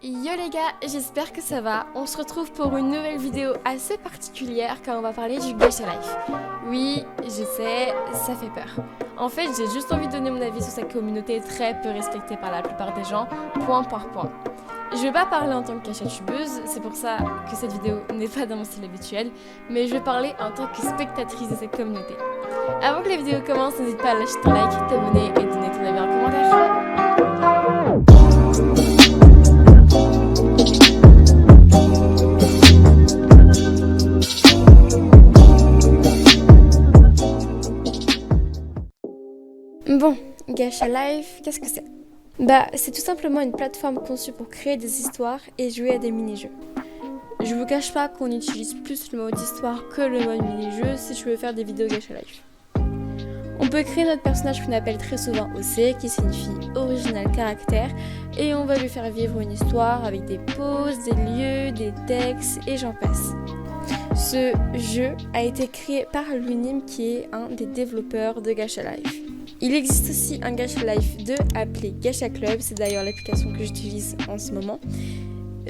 Yo les gars, j'espère que ça va. On se retrouve pour une nouvelle vidéo assez particulière car on va parler du Gacha Life. Oui, je sais, ça fait peur. En fait, j'ai juste envie de donner mon avis sur cette communauté très peu respectée par la plupart des gens, point par point. Je vais pas parler en tant que gachatubeuse, c'est pour ça que cette vidéo n'est pas dans mon style habituel, mais je vais parler en tant que spectatrice de cette communauté. Avant que la vidéo commence, n'hésite pas à lâcher ton like, t'abonner et donner ton avis en commentaire. Bon, Gacha Life, qu'est-ce que c'est? C'est tout simplement une plateforme conçue pour créer des histoires et jouer à des mini-jeux. Je vous cache pas qu'on utilise plus le mode histoire que le mode mini-jeu si je veux faire des vidéos Gacha Life. On peut créer notre personnage qu'on appelle très souvent OC, qui signifie original caractère, et on va lui faire vivre une histoire avec des poses, des lieux, des textes et j'en passe. Ce jeu a été créé par l'Unim qui est un des développeurs de Gacha Life. Il existe aussi un Gacha Life 2 appelé Gacha Club, c'est d'ailleurs l'application que j'utilise en ce moment,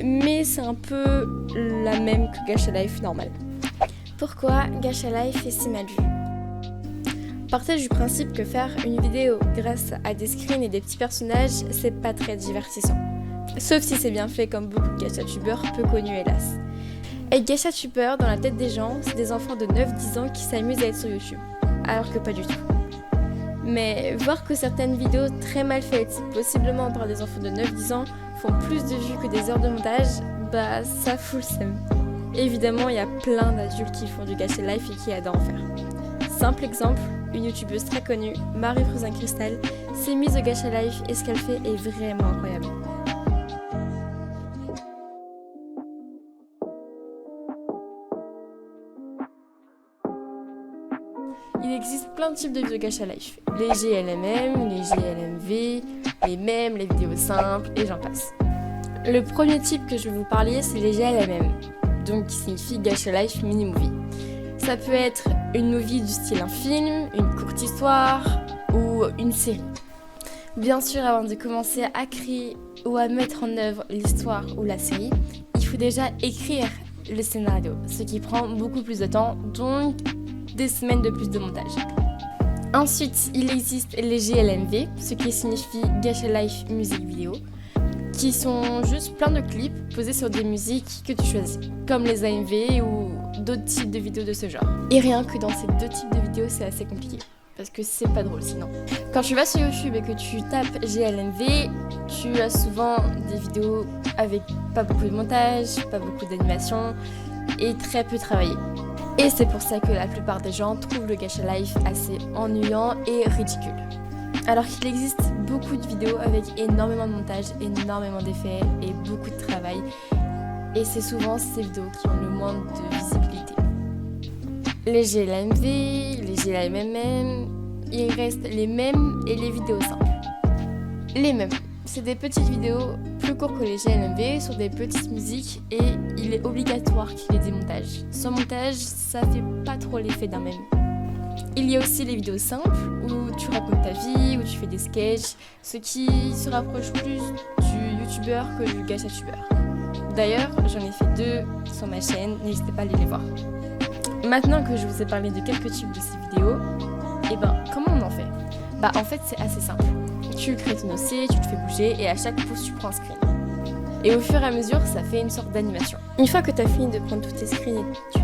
mais c'est un peu la même que Gacha Life normal. Pourquoi Gacha Life est si mal vu? Partez du principe que faire une vidéo grâce à des screens et des petits personnages, c'est pas très divertissant. Sauf si c'est bien fait comme beaucoup de gachatubeurs peu connus hélas. Et gachatubeurs, dans la tête des gens, c'est des enfants de 9-10 ans qui s'amusent à être sur YouTube. Alors que pas du tout. Mais voir que certaines vidéos très mal faites, possiblement par des enfants de 9-10 ans, font plus de vues que des heures de montage, ça fout le seum. Évidemment, il y a plein d'adultes qui font du Gacha Life et qui adorent en faire. Simple exemple, une youtubeuse très connue, Marie-Frosin Cristal, s'est mise au Gacha Life et ce qu'elle fait est vraiment incroyable. Il existe plein de types de vidéos Gacha Life. Les GLMM, les GLMV, les mèmes, les vidéos simples et j'en passe. Le premier type que je vais vous parler, c'est les GLMM, donc qui signifie Gacha Life Mini Movie. Ça peut être une movie du style un film, une courte histoire ou une série. Bien sûr, avant de commencer à créer ou à mettre en œuvre l'histoire ou la série, il faut déjà écrire le scénario, ce qui prend beaucoup plus de temps, donc des semaines de plus de montage. Ensuite, il existe les GLMV, ce qui signifie Gacha Life Music Video, qui sont juste plein de clips posés sur des musiques que tu choisis, comme les AMV ou d'autres types de vidéos de ce genre. Et rien que dans ces deux types de vidéos, c'est assez compliqué, parce que c'est pas drôle sinon. Quand tu vas sur YouTube et que tu tapes GLMV, tu as souvent des vidéos avec pas beaucoup de montage, pas beaucoup d'animation et très peu travaillé. Et c'est pour ça que la plupart des gens trouvent le Gacha Life assez ennuyant et ridicule. Alors qu'il existe beaucoup de vidéos avec énormément de montage, énormément d'effets et beaucoup de travail. Et c'est souvent ces vidéos qui ont le moins de visibilité. Les GLMV, les GLMM, ils restent les mêmes et les vidéos simples. Les mêmes, c'est des petites vidéos plus courtes que les GLMV sur des petites musiques et il est obligatoire qu'il y ait des montages. Sans montage, ça fait pas trop l'effet d'un mème. Il y a aussi les vidéos simples où tu racontes ta vie, où tu fais des sketchs, ce qui se rapproche plus du youtubeur que du gachatubeur. D'ailleurs, j'en ai fait 2 sur ma chaîne, n'hésitez pas à aller les voir. Maintenant que je vous ai parlé de quelques types de ces vidéos, comment on en fait? En fait, c'est assez simple. Tu crées ton OC, tu te fais bouger et à chaque pouce, tu prends un screen. Et au fur et à mesure, ça fait une sorte d'animation. Une fois que tu as fini de prendre tous tes screens et tu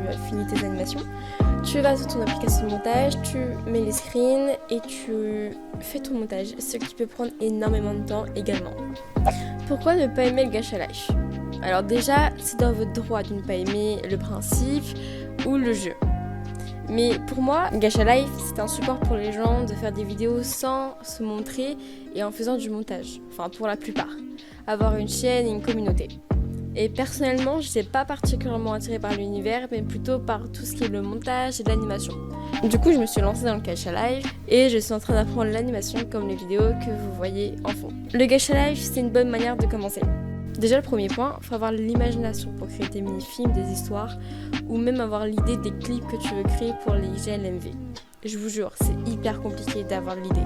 as fini tes animations, tu vas sur ton application de montage, tu mets les screens et tu fais ton montage, ce qui peut prendre énormément de temps également. Pourquoi ne pas aimer le Gacha Life? Alors déjà, c'est dans votre droit de ne pas aimer le principe ou le jeu. Mais pour moi, Gacha Life, c'est un support pour les gens de faire des vidéos sans se montrer et en faisant du montage. Enfin, pour la plupart. Avoir une chaîne et une communauté. Et personnellement, je ne suis pas particulièrement attirée par l'univers, mais plutôt par tout ce qui est le montage et l'animation. Du coup, je me suis lancée dans le Gacha Life et je suis en train d'apprendre l'animation comme les vidéos que vous voyez en fond. Le Gacha Life, c'est une bonne manière de commencer. Déjà, le premier point, il faut avoir l'imagination pour créer des mini-films, des histoires, ou même avoir l'idée des clips que tu veux créer pour les GLMV. Je vous jure, c'est hyper compliqué d'avoir l'idée.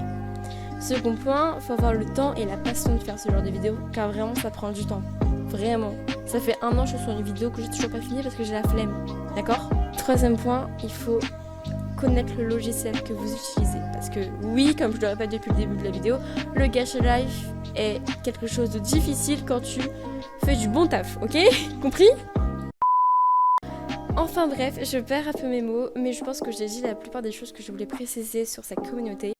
Second point, faut avoir le temps et la passion de faire ce genre de vidéo, car vraiment ça prend du temps. Vraiment. Ça fait 1 an que je suis sur une vidéo que j'ai toujours pas fini parce que j'ai la flemme. D'accord? Troisième point, il faut connaître le logiciel que vous utilisez. Parce que oui, comme je le répète depuis le début de la vidéo, le Gacha Life est quelque chose de difficile quand tu fais du bon taf, ok? Compris? Enfin bref, je perds un peu mes mots, mais je pense que j'ai dit la plupart des choses que je voulais préciser sur cette communauté.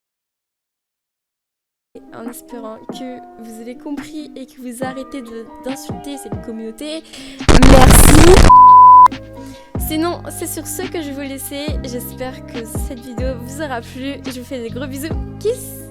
En espérant que vous avez compris et que vous arrêtez d'insulter cette communauté. Merci. Sinon, c'est sur ce que je vais vous laisser. J'espère que cette vidéo vous aura plu. Je vous fais des gros bisous. Kiss.